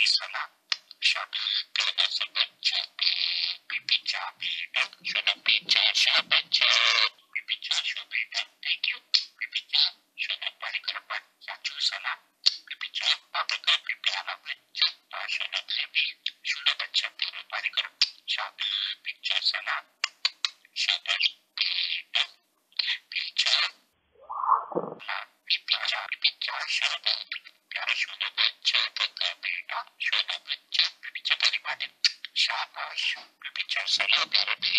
sana. Shut as a picture, picture, should a picture, should a picture, picture, should be done. Thank you. Picture, should a particular part, Sachu sana. Picture, particular piano, should a baby, should a picture, particular shot, picture sana. Shut a picture, picture, picture, should a प्यारा should a picture, बेटा, should a picture, picture परिवार शाबाश picture सही प्यारे थे